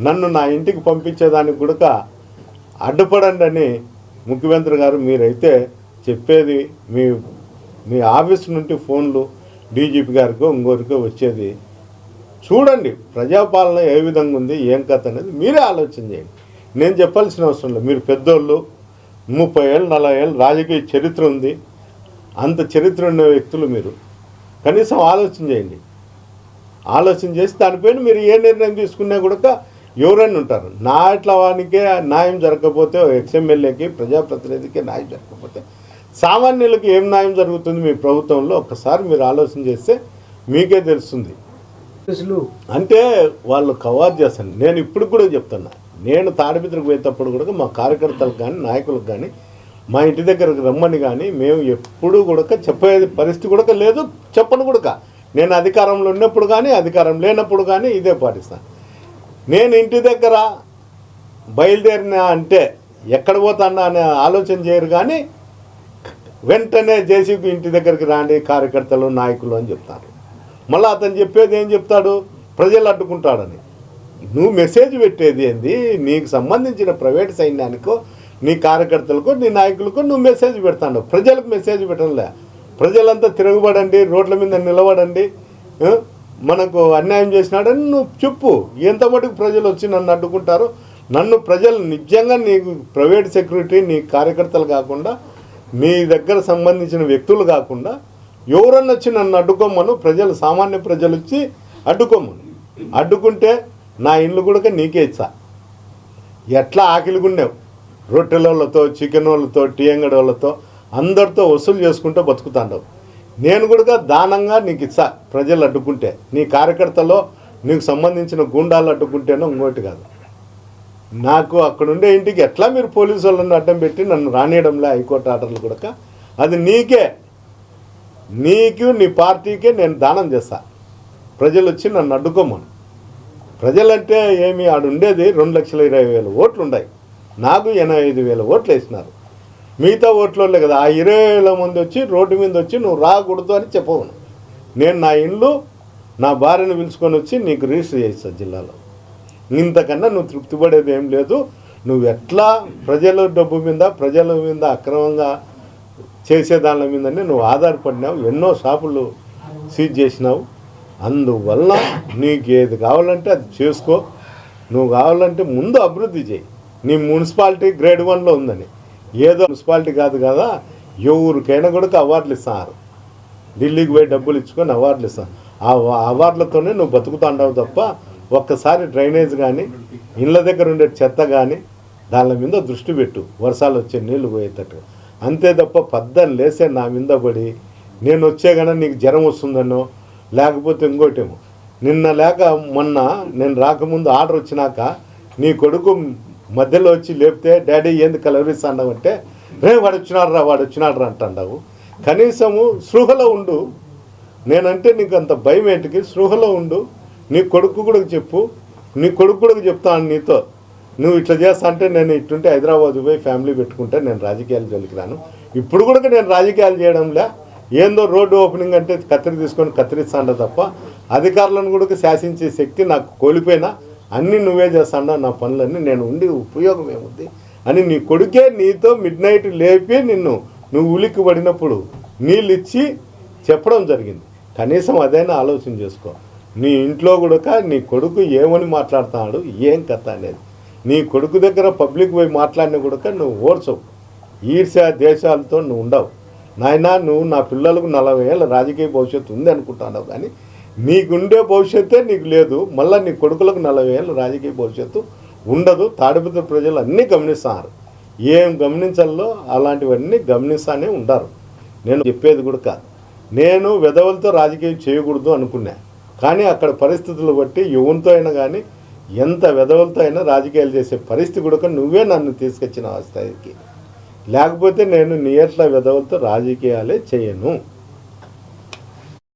నన్ను నా ఇంటికి పంపించేదానికి కూడా అడ్డుపడండి అని ముఖ్యమంత్రి గారు మీరైతే చెప్పేది మీ మీ ఆఫీస్ నుండి ఫోన్లు డీజీపీ గారికో ఇంకోరికో వచ్చేది చూడండి. ప్రజాపాలన ఏ విధంగా ఉంది, ఏం కథ అనేది మీరే ఆలోచన చేయండి. నేను చెప్పాల్సిన అవసరం లేదు. మీరు పెద్దోళ్ళు, 30 ఏళ్ళు 40 ఏళ్ళు రాజకీయ చరిత్ర ఉంది. అంత చరిత్ర ఉన్న వ్యక్తులు మీరు కనీసం ఆలోచన చేయండి. ఆలోచన చేసి దానిపైన మీరు ఏ నిర్ణయం తీసుకున్నా కూడా ఎవరైనా ఉంటారు. నా ఇట్లా వానికే న్యాయం జరగకపోతే, ఎక్స్ఎమ్మెల్యేకి ప్రజాప్రతినిధికి న్యాయం జరగకపోతే సామాన్యులకి ఏం న్యాయం జరుగుతుంది మీ ప్రభుత్వంలో ఒక్కసారి మీరు ఆలోచన చేస్తే మీకే తెలుస్తుంది. అంటే వాళ్ళు కవాజ్ చేస్తాను. నేను ఇప్పుడు కూడా చెప్తున్నా, నేను తాడిపత్రికి పోయేటప్పుడు కూడా మా కార్యకర్తలకు కానీ నాయకులకు కానీ మా ఇంటి దగ్గరకు రమ్మని కానీ మేము ఎప్పుడూ కూడా చెప్పే పరిస్థితి కూడా లేదు, చెప్పను కూడా. నేను అధికారంలో ఉన్నప్పుడు కానీ అధికారం లేనప్పుడు కానీ ఇదే పాటిస్తాను. నేను ఇంటి దగ్గర బయలుదేరినా అంటే ఎక్కడ పోతానా అనే ఆలోచన చేయరు, కానీ వెంటనే జేసీకి ఇంటి దగ్గరికి రాండి కార్యకర్తలు నాయకులు అని చెప్తారు. మళ్ళీ అతను చెప్పేది ఏం చెప్తాడు, ప్రజలు అడ్డుకుంటాడని. నువ్వు మెసేజ్ పెట్టేది ఏంది, నీకు సంబంధించిన ప్రైవేట్ సైన్యానికో నీ కార్యకర్తలకో నీ నాయకులకో నువ్వు మెసేజ్ పెడతాడు, ప్రజలకు మెసేజ్ పెట్టడంలే. ప్రజలంతా తిరగబడండి, రోడ్ల మీద నిలబడండి, మనకు అన్యాయం చేసినాడని నువ్వు చెప్పు. ఎంత మటుకు ప్రజలు వచ్చి నన్ను అడ్డుకుంటారు, నన్ను ప్రజలు నిజంగా నీకు ప్రైవేట్ సెక్యూరిటీ నీ కార్యకర్తలు కాకుండా నీ దగ్గర సంబంధించిన వ్యక్తులు కాకుండా ఎవరన్నా వచ్చి నన్ను అడ్డుకోమను, ప్రజలు సామాన్య ప్రజలు వచ్చి అడ్డుకోమను. అడ్డుకుంటే నా ఇల్లు కూడా నీకే ఇచ్చా. ఎట్లా ఆకిలిగున్నావు, రొట్టెల వాళ్ళతో, చికెన్ వాళ్ళతో, టీ అంగడి వాళ్ళతో అందరితో వసూలు చేసుకుంటూ బతుకుతాండవు. నేను కూడా దానంగా నీకు ఇచ్చా. ప్రజలు అడ్డుకుంటే, నీ కార్యకర్తలో నీకు సంబంధించిన గుండాలు అడ్డుకుంటేనో ఇంకోటి కాదు. నాకు అక్కడుండే ఇంటికి ఎట్లా మీరు పోలీసు వాళ్ళని అడ్డం పెట్టి నన్ను రానియడంలే హైకోర్టు ఆర్డర్లు కూడా, అది నీకే, నీకు నీ పార్టీకే నేను దానం చేస్తా. ప్రజలు వచ్చి నన్ను అడ్డుకోమను. ప్రజలంటే ఏమి, ఆడుండేది 2,20,000 ఓట్లు ఉన్నాయి. నాకు 85,000 ఓట్లు వేసినారు. మిగతా ఓట్లోనే కదా ఆ 20,000 మంది వచ్చి రోడ్డు మీద వచ్చి నువ్వు రాకూడదు అని చెప్పవను. నేను నా ఇల్లు నా భార్యను పిలుచుకొని వచ్చి నీకు రిజిస్టర్ చేస్తా జిల్లాలో. ఇంతకన్నా నువ్వు తృప్తి పడేది ఏం లేదు. నువ్వు ఎట్లా ప్రజల డబ్బు మీద, ప్రజల మీద అక్రమంగా చేసే దాని మీదనే నువ్వు ఆధారపడినావు. ఎన్నో షాపులు సీజ్ చేసినావు. అందువల్ల నీకు ఏది కావాలంటే అది చేసుకో. నువ్వు కావాలంటే ముందు అభివృద్ధి చేయి. నీ మున్సిపాలిటీ గ్రేడ్ 1లో ఉందని, ఏదో మున్సిపాలిటీ కాదు కదా, ఎవరికైనా కూడా అవార్డులు ఇస్తారు. ఢిల్లీకి పోయి డబ్బులు ఇచ్చుకొని అవార్డులు ఇస్తాను. ఆ అవార్డులతోనే నువ్వు బతుకుతాండవు తప్ప ఒక్కసారి డ్రైనేజ్ కానీ ఇళ్ళ దగ్గర ఉండే చెత్త కానీ దాని మీద దృష్టి పెట్టు, వర్షాలు వచ్చే నీళ్లు పోయేటట్టు. అంతే తప్ప పద్దను లేసే నా మీద పడి నేను వచ్చే కన్నా నీకు జ్వరం వస్తుందనో లేకపోతే ఇంకోటేమో. నిన్న లేక మొన్న నేను రాకముందు ఆర్డర్ వచ్చినాక నీ కొడుకు మధ్యలో వచ్చి లేపితే డాడీ ఏంది కలవరిస్తాండవు అంటే, రే వాడు వచ్చినాడు రా అంటావు. కనీసము స్పృహలో ఉండు. నేనంటే నీకు అంత భయం ఏంటికి? స్పృహలో ఉండు. నీ కొడుకు కూడా చెప్పు, నీ కొడుకు కూడా చెప్తాను నీతో, నువ్వు ఇట్లా చేస్తా అంటే నేను ఇట్టుంటే హైదరాబాద్ పోయి ఫ్యామిలీ పెట్టుకుంటే నేను రాజకీయాలు జోలికి రాను. ఇప్పుడు కూడా నేను రాజకీయాలు చేయడంలే. ఏందో రోడ్డు ఓపెనింగ్ అంటే కత్తిరి తీసుకొని కత్తిరిస్తాండ తప్ప అధికారులను కూడా శాసించే శక్తి నాకు కోల్పోయినా అన్నీ నువ్వే చేస్తాండా నా పనులన్నీ, నేను ఉండి ఉపయోగం ఏముంది అని నీ కొడుకే నీతో మిడ్నైట్ లేపి నువ్వు ఉలిక్కి పడినప్పుడు నీళ్ళు ఇచ్చి చెప్పడం జరిగింది. కనీసం అదైనా ఆలోచన చేసుకో. నీ ఇంట్లో కూడా నీ కొడుకు ఏమని మాట్లాడుతున్నాడు, ఏం కథ అనేది నీ కొడుకు దగ్గర పబ్లిక్ పోయి మాట్లాడినా కూడా నువ్వు ఓర్చవు. ఈర్ష్య దేశాలతో నువ్వు ఉండవు నాయనా. నువ్వు నా పిల్లలకు 40 ఏళ్ళ రాజకీయ భవిష్యత్తు ఉంది అనుకుంటున్నావు, కానీ నీకుండే భవిష్యత్తే నీకు లేదు. మళ్ళీ నీ కొడుకులకు 40 ఏళ్ళ రాజకీయ భవిష్యత్తు ఉండదు. తాడిపత్రి ప్రజలు అన్నీ గమనిస్తున్నారు. ఏం గమనించాలో అలాంటివన్నీ గమనిస్తానే ఉండారు. నేను చెప్పేది కూడా కాదు, నేను విధవలతో రాజకీయం చేయకూడదు అనుకున్నా, కానీ అక్కడ పరిస్థితులు బట్టి ఎవరితో అయినా కానీ ఎంత విధవలతో అయినా రాజకీయాలు చేసే పరిస్థితి కూడా నువ్వే నన్ను తీసుకొచ్చిన స్థాయికి. లేకపోతే నేను నీ ఎట్లా విధవలతో రాజకీయాలే చేయను.